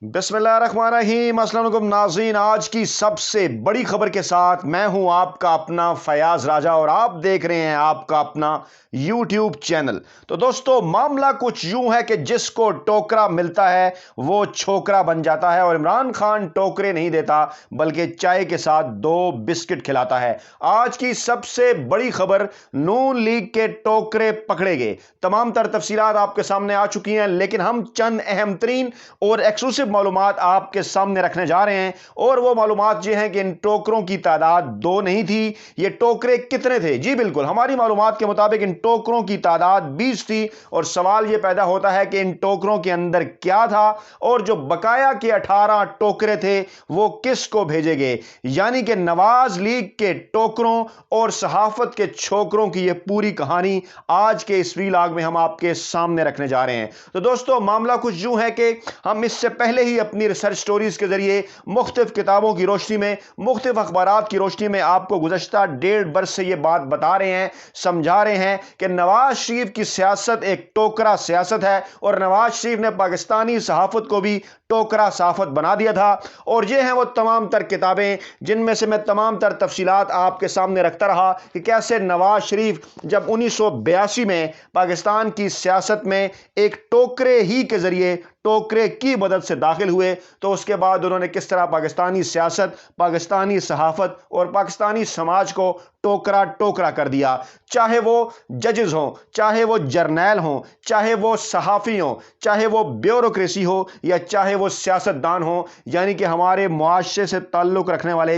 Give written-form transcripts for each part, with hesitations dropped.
بسم اللہ الرحمن الرحیم۔ السلام علیکم ناظرین، آج کی سب سے بڑی خبر کے ساتھ میں ہوں آپ کا اپنا فیاض راجہ اور آپ دیکھ رہے ہیں آپ کا اپنا یوٹیوب چینل۔ تو دوستو، معاملہ کچھ یوں ہے کہ جس کو ٹوکرا ملتا ہے وہ چھوکرا بن جاتا ہے، اور عمران خان ٹوکرے نہیں دیتا بلکہ چائے کے ساتھ 2 بسکٹ کھلاتا ہے۔ آج کی سب سے بڑی خبر، نون لیگ کے ٹوکرے پکڑے گئے۔ تمام تر تفصیلات آپ کے سامنے آ چکی ہیں، لیکن ہم چند اہم ترین اور ایکسکلوسیو معلومات آپ کے سامنے رکھنے جا رہے ہیں، اور وہ معلومات یہ ہیں کہ ان ٹوکروں کی تعداد 2 نہیں تھی۔ یہ ٹوکرے کتنے تھے؟ جی بالکل، ہماری معلومات کے مطابق ان ٹوکروں کی تعداد 20 تھی، اور سوال یہ پیدا ہوتا ہے کہ ان ٹوکروں کے اندر کیا تھا، اور جو بقایا کے 18 ٹوکرے تھے وہ کس کو بھیجے گئے؟ یعنی کہ نواز لیگ کے ٹوکروں اور صحافت کے چھوکروں کی یہ پوری کہانی آج کے اس ویلاگ میں ہم آپ کے سامنے رکھنے جا رہے ہیں۔ تو دوستو، معاملہ کچھ یوں ہے کہ ہم اس سے پہلے ہی اپنی ریسرچ سٹوریز کے ذریعے مختلف کتابوں کی روشنی میں، مختلف اخبارات کی روشنی میں آپ کو گزشتہ 1.5 برس سے یہ بات بتا رہے ہیں، سمجھا رہے ہیں کہ نواز شریف کی سیاست ایک ٹوکرا سیاست ہے، اور نواز شریف نے پاکستانی صحافت کو بھی ٹوکرا صحافت بنا دیا تھا۔ اور یہ ہیں وہ تمام تر کتابیں جن میں سے میں تمام تر تفصیلات آپ کے سامنے رکھتا رہا کہ کیسے نواز شریف جب 1982 میں پاکستان کی سیاست میں ایک ٹوکرے ہی کے ذریعے، ٹوکرے کی مدد سے داخل ہوئے، تو اس کے بعد انہوں نے کس طرح پاکستانی سیاست، پاکستانی صحافت اور پاکستانی سماج کو ٹوکرا ٹوکرا کر دیا۔ چاہے وہ ججز ہوں، چاہے وہ جرنیل ہوں، چاہے وہ صحافی ہوں، چاہے وہ بیوروکریسی ہو، یا چاہے وہ سیاستدان ہوں، یعنی کہ ہمارے معاشرے سے تعلق رکھنے والے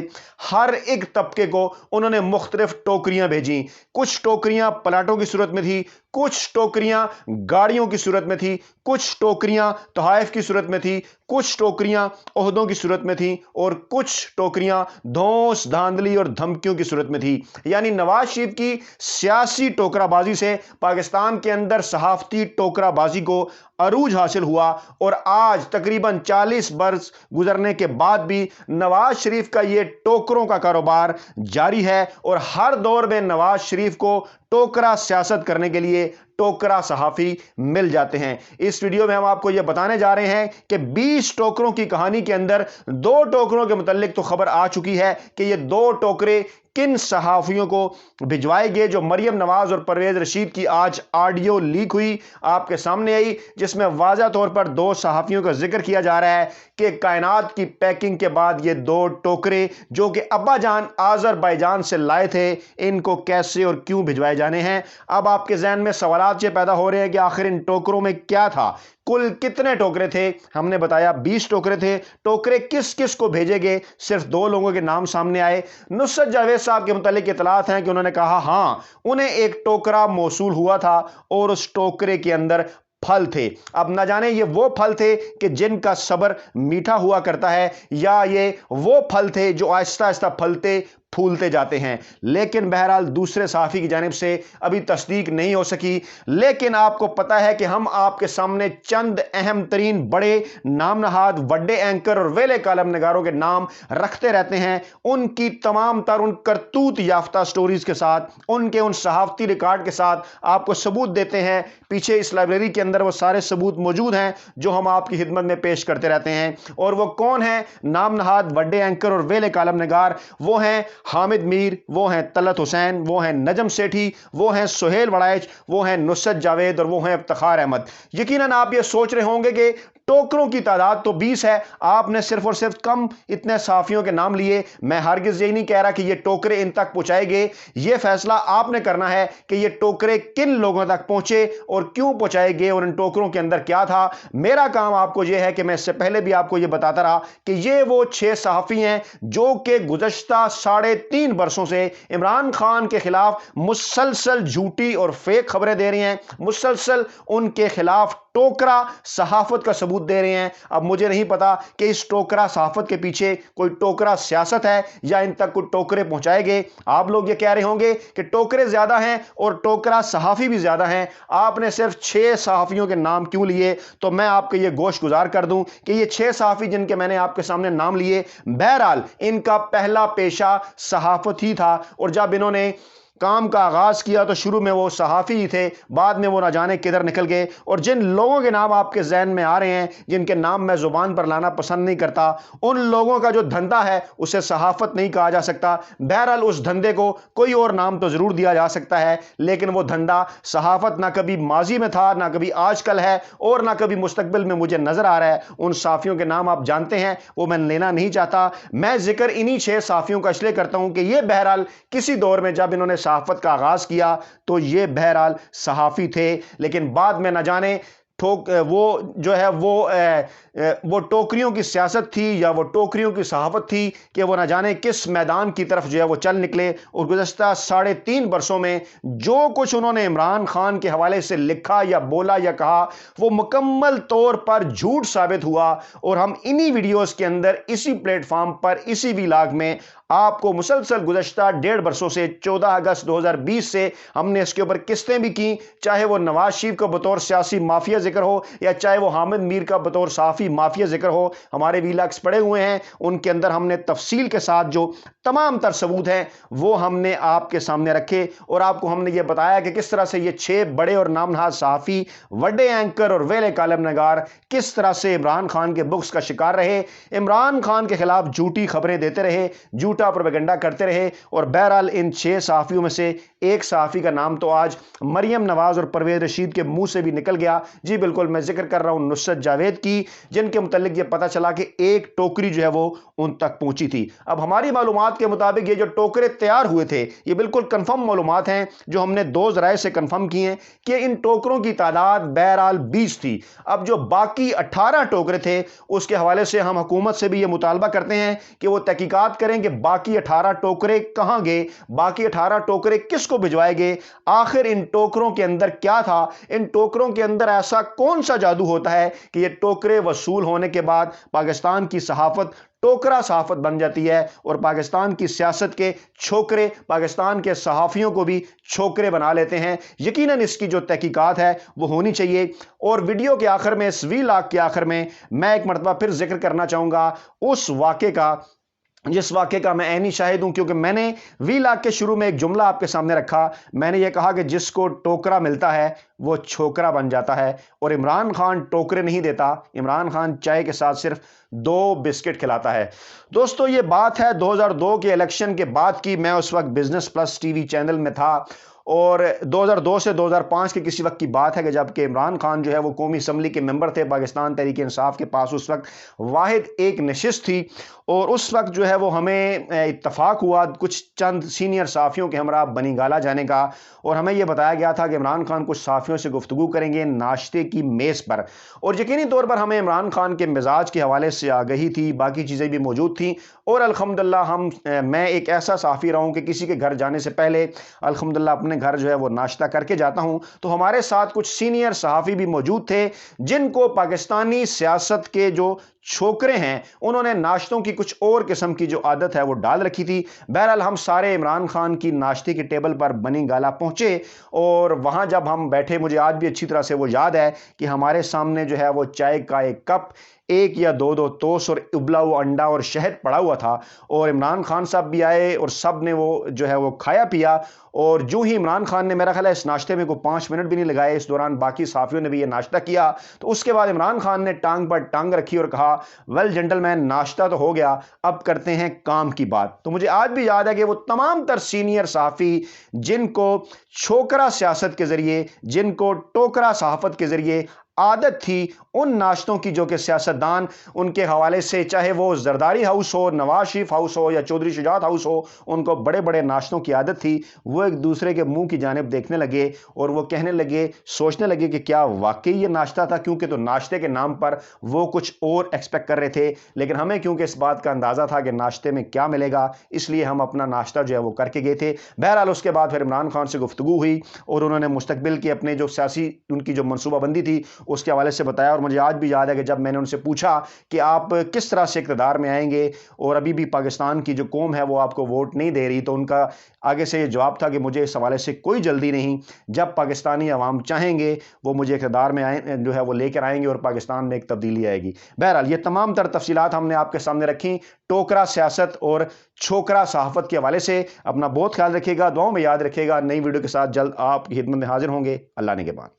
ہر ایک طبقے کو انہوں نے مختلف ٹوکریاں بھیجیں۔ کچھ ٹوکریاں پلاٹوں کی صورت میں تھی، کچھ ٹوکریاں گاڑیوں کی صورت میں تھی، کچھ ٹوکریاں تحائف کی صورت میں تھی، کچھ ٹوکریاں عہدوں کی صورت میں تھیں، اور کچھ ٹوکریاں دھونس دھاندلی اور دھمکیوں کی صورت میں تھی۔ یعنی نواز شریف کی سیاسی ٹوکرا بازی سے پاکستان کے اندر صحافتی ٹوکرا بازی کو عروج حاصل ہوا، اور آج تقریباً 40 برس گزرنے کے بعد بھی نواز شریف کا یہ ٹوکروں کا کاروبار جاری ہے، اور ہر دور میں نواز شریف کو ٹوکرا سیاست کرنے کے لیے ٹوکرا صحافی مل جاتے ہیں۔ اس ویڈیو میں ہم آپ کو یہ بتانے جا رہے ہیں کہ 20 ٹوکروں کی کہانی کے اندر 2 ٹوکروں کے متعلق تو خبر آ چکی ہے کہ یہ 2 ٹوکرے کن صحافیوں کو بھجوائے گئے، جو مریم نواز اور پرویز رشید کی آج آڈیو لیک ہوئی، آپ کے سامنے آئی، جس میں واضح طور پر 2 صحافیوں کا ذکر کیا جا رہا ہے کہ کائنات کی پیکنگ کے بعد یہ 2 ٹوکرے جو کہ ابا جان آذربائیجان سے لائے تھے، ان کو کیسے اور کیوں بھجوائے جانے ہیں۔ اب آپ کے ذہن میں سوالات یہ پیدا ہو رہے ہیں کہ آخر ان ٹوکروں میں کیا تھا؟ کل کتنے ٹوکرے تھے؟ ہم نے بتایا 20 ٹوکرے تھے۔ ٹوکرے کس کس کو بھیجے گئے؟ صرف 2 لوگوں کے نام سامنے آئے۔ نصرت جاوید صاحب کے متعلق اطلاعات ہیں کہ انہوں نے کہا ہاں انہیں ایک ٹوکرا موصول ہوا تھا، اور اس ٹوکرے کے اندر پھل تھے۔ اب نہ جانے یہ وہ پھل تھے کہ جن کا صبر میٹھا ہوا کرتا ہے، یا یہ وہ پھل تھے جو آہستہ آہستہ پھلتے پھولتے جاتے ہیں، لیکن بہرحال دوسرے صحافی کی جانب سے ابھی تصدیق نہیں ہو سکی۔ لیکن آپ کو پتا ہے کہ ہم آپ کے سامنے چند اہم ترین بڑے نام نہاد وڈے اینکر اور ویلے کالم نگاروں کے نام رکھتے رہتے ہیں، ان کی تمام تر ان کرتوت یافتہ سٹوریز کے ساتھ، ان کے ان صحافتی ریکارڈ کے ساتھ آپ کو ثبوت دیتے ہیں۔ پیچھے اس لائبریری کے اندر وہ سارے ثبوت موجود ہیں جو ہم آپ کی خدمت میں پیش کرتے رہتے ہیں۔ اور وہ کون ہیں نام نہاد وڈے اینکر اور ویلے کالم نگار؟ وہ ہیں حامد میر، وہ ہیں طلعت حسین، وہ ہیں نجم سیٹھی، وہ ہیں سہیل وڑائچ، وہ ہیں نصرت جاوید، اور وہ ہیں افتخار احمد۔ یقیناً آپ یہ سوچ رہے ہوں گے کہ ٹوکروں کی تعداد تو 20 ہے، آپ نے صرف اور صرف کم اتنے صحافیوں کے نام لیے۔ میں ہرگز یہی نہیں کہہ رہا کہ یہ ٹوکرے ان تک پہنچائے گئے، یہ فیصلہ آپ نے کرنا ہے کہ یہ ٹوکرے کن لوگوں تک پہنچے اور کیوں پہنچائے گئے، اور ان ٹوکروں کے اندر کیا تھا۔ میرا کام آپ کو یہ ہے کہ میں اس سے پہلے بھی آپ کو یہ بتاتا رہا کہ یہ وہ 6 صحافی ہیں جو کہ گزشتہ 3.5 برسوں سے عمران خان کے خلاف مسلسل جھوٹی اور فیک خبریں دے رہی ہیں، مسلسل ان کے خلاف ٹوکرا صحافت کا ثبوت دے رہے ہیں۔ اب مجھے نہیں پتا کہ اس ٹوکرا صحافت کے پیچھے کوئی ٹوکرا سیاست ہے یا ان تک کوئی ٹوکرے پہنچائے گئے۔ آپ لوگ یہ کہہ رہے ہوں گے کہ ٹوکرے زیادہ ہیں اور ٹوکرا صحافی بھی زیادہ ہیں، آپ نے صرف 6 صحافیوں کے نام کیوں لیے؟ تو میں آپ کو یہ گوش گزار کر دوں کہ یہ 6 صحافی جن کے میں نے آپ کے سامنے نام لیے، بہرحال ان کا پہلا پیشہ صحافت ہی تھا، اور جب انہوں نے کام کا آغاز کیا تو شروع میں وہ صحافی ہی تھے، بعد میں وہ نہ جانے کدھر نکل گئے، اور جن لوگوں کے نام آپ کے ذہن میں آ رہے ہیں، جن کے نام میں زبان پر لانا پسند نہیں کرتا، ان لوگوں کا جو دھندا ہے اسے صحافت نہیں کہا جا سکتا۔ بہرحال اس دھندے کو کوئی اور نام تو ضرور دیا جا سکتا ہے، لیکن وہ دھندا صحافت نہ کبھی ماضی میں تھا، نہ کبھی آج کل ہے، اور نہ کبھی مستقبل میں مجھے نظر آ رہا ہے۔ ان صحافیوں کے نام آپ جانتے ہیں، وہ میں لینا نہیں چاہتا۔ میں ذکر انہی 6 صحافیوں کا اس لیے کرتا ہوں کہ یہ بہرحال کسی دور میں جب انہوں نے صحافت کا آغاز کیا تو یہ بہرحال صحافی تھے، لیکن بعد میں نہ جانے وہ جو ہے وہ ٹوکریوں کی سیاست تھی یا وہ ٹوکریوں کی صحافت تھی کہ وہ نہ جانے کس میدان کی طرف جو ہے وہ چل نکلے، اور گزشتہ 3.5 برسوں میں جو کچھ انہوں نے عمران خان کے حوالے سے لکھا یا بولا یا کہا وہ مکمل طور پر جھوٹ ثابت ہوا، اور ہم انہی ویڈیوز کے اندر اسی پلیٹ فارم پر اسی ویلاگ میں آپ کو مسلسل گزشتہ 1.5 برسوں سے 14 اگست 2020 سے ہم نے اس کے اوپر قسطیں بھی کی، چاہے وہ نواز شریف کا بطور سیاسی مافیا ذکر ہو یا چاہے وہ حامد میر کا بطور صحافی مافیا ذکر ہو۔ ہمارے ویلاگز پڑے ہوئے ہیں، ان کے اندر ہم نے تفصیل کے ساتھ جو تمام تر ثبوت ہیں وہ ہم نے آپ کے سامنے رکھے، اور آپ کو ہم نے یہ بتایا کہ کس طرح سے یہ 6 بڑے اور نام نہاد صحافی، وڈے اینکر اور ویلے کالم نگار کس طرح سے عمران خان کے بکس کا شکار رہے، عمران خان کے خلاف جھوٹی خبریں دیتے رہے، جھوٹا پروپیگنڈا کرتے رہے، اور بہرحال ان 6 صحافیوں میں سے ایک صحافی کا نام تو آج مریم نواز اور پرویز رشید کے منہ سے بھی نکل گیا۔ جی بالکل، میں ذکر کر رہا ہوں نصرت جاوید کی، جن کے متعلق یہ پتہ چلا کہ ایک ٹوکری جو ہے وہ ان تک پہنچی تھی۔ اب ہماری معلومات کے مطابق یہ جو ٹوکرے تیار ہوئے تھے یہ بالکل کنفرم معلومات ہیں جو ہم نے 2 ذرائع سے کنفرم کی ہیں کہ ان ٹوکروں کی تعداد بہرحال 20 تھی۔ اب جو باقی 18 ٹوکرے تھے اس کے حوالے سے ہم حکومت سے بھی یہ مطالبہ کرتے ہیں کہ وہ تحقیقات کریں کہ باقی 18 ٹوکرے کہاں گئے، باقی 18 ٹوکرے کس کو بھجوائے گئے، آخر ان ٹوکروں کے اندر کیا تھا، ان ٹوکروں کے اندر ایسا کون سا جادو ہوتا ہے کہ یہ ٹوکرے وصول ہونے کے بعد پاکستان کی صحافت ٹوکرا صحافت بن جاتی ہے، اور پاکستان کی سیاست کے چھوکرے پاکستان کے صحافیوں کو بھی چھوکرے بنا لیتے ہیں۔ یقیناً اس کی جو تحقیقات ہے وہ ہونی چاہیے۔ اور ویڈیو کے آخر میں، اس ویلاگ کے آخر میں میں ایک مرتبہ پھر ذکر کرنا چاہوں گا اس واقعے کا جس واقعے کا میں عینی شاہد ہوں، کیونکہ میں نے ویلاگ کے شروع میں ایک جملہ آپ کے سامنے رکھا، میں نے یہ کہا کہ جس کو ٹوکرا ملتا ہے وہ چھوکرا بن جاتا ہے، اور عمران خان ٹوکرے نہیں دیتا، عمران خان چائے کے ساتھ صرف 2 بسکٹ کھلاتا ہے۔ دوستو یہ بات ہے 2002 کے الیکشن کے بعد کی، میں اس وقت business plus T V channel میں تھا، اور 2002 سے 2005 کے کسی وقت کی بات ہے کہ جب کہ عمران خان جو ہے وہ قومی اسمبلی کے ممبر تھے، پاکستان تحریک انصاف کے پاس اس وقت واحد ایک نشست تھی، اور اس وقت جو ہے وہ ہمیں اتفاق ہوا کچھ چند سینئر صحافیوں کے ہمراہ بنی گالا جانے کا، اور ہمیں یہ بتایا گیا تھا کہ عمران خان کچھ صحافیوں سے گفتگو کریں گے ناشتے کی میز پر، اور یقینی طور پر ہمیں عمران خان کے مزاج کے حوالے سے آگہی تھی، باقی چیزیں بھی موجود تھیں، اور الحمدللہ میں ایک ایسا صحافی رہا ہوں کہ کسی کے گھر جانے سے پہلے الحمدللہ اپنے گھر جو ہے وہ ناشتہ کر کے جاتا ہوں، تو ہمارے ساتھ کچھ سینئر صحافی بھی موجود تھے جن کو پاکستانی سیاست کے جو چھوکرے ہیں انہوں نے ناشتوں کی کچھ اور قسم کی جو عادت ہے وہ ڈال رکھی تھی۔ بہرحال ہم سارے عمران خان کی ناشتے کی ٹیبل پر بنی گالا پہنچے، اور وہاں جب ہم بیٹھے مجھے آج بھی اچھی طرح سے وہ یاد ہے کہ ہمارے سامنے جو ہے وہ چائے کا ایک کپ، 1 یا 2 توس اور ابلا ہوا انڈا اور شہد پڑا ہوا تھا، اور عمران خان صاحب بھی آئے اور سب نے وہ جو ہے وہ کھایا پیا، اور جو ہی عمران خان نے میرا خیال ہے اس ناشتے میں کوئی 5 منٹ بھی نہیں لگائے، اس دوران باقی صحافیوں نے بھی یہ ناشتہ کیا، تو اس کے بعد عمران خان نے ٹانگ پر ٹانگ رکھی اور کہا ویل جنٹل مین، ناشتہ تو ہو گیا، اب کرتے ہیں کام کی بات۔ تو مجھے آج بھی یاد ہے کہ وہ تمام تر سینئر صحافی جن کو چھوکرا سیاست کے ذریعے، جن کو ٹوکرا صحافت کے ذریعے عادت تھی ان ناشتوں کی جو کہ سیاستدان ان کے حوالے سے، چاہے وہ زرداری ہاؤس ہو، نواز شریف ہاؤس ہو یا چودھری شجاعت ہاؤس ہو، ان کو بڑے بڑے ناشتوں کی عادت تھی، وہ ایک دوسرے کے منہ کی جانب دیکھنے لگے اور وہ کہنے لگے، سوچنے لگے کہ کیا واقعی یہ ناشتہ تھا، کیونکہ تو ناشتے کے نام پر وہ کچھ اور ایکسپیکٹ کر رہے تھے، لیکن ہمیں کیونکہ اس بات کا اندازہ تھا کہ ناشتے میں کیا ملے گا، اس لیے ہم اپنا ناشتہ جو ہے وہ کر کے گئے تھے۔ بہرحال اس کے بعد پھر عمران خان سے گفتگو ہوئی اور انہوں نے مستقبل کے اپنے جو سیاسی ان کی جو منصوبہ بندی تھی اس کے حوالے سے بتایا، اور مجھے آج بھی یاد ہے کہ جب میں نے ان سے پوچھا کہ آپ کس طرح سے اقتدار میں آئیں گے اور ابھی بھی پاکستان کی جو قوم ہے وہ آپ کو ووٹ نہیں دے رہی، تو ان کا آگے سے یہ جواب تھا کہ مجھے اس حوالے سے کوئی جلدی نہیں، جب پاکستانی عوام چاہیں گے وہ مجھے اقتدار میں جو ہے وہ لے کر آئیں گے اور پاکستان میں ایک تبدیلی آئے گی۔ بہرحال یہ تمام تر تفصیلات ہم نے آپ کے سامنے رکھی ٹوکرا سیاست اور چھوکرا صحافت کے حوالے سے۔ اپنا بہت خیال رکھیے گا، دعاؤں میں یاد رکھیے گا۔ نئی ویڈیو کے ساتھ جلد آپ کی خدمت میں حاضر ہوں گے۔ اللہ نگہبان۔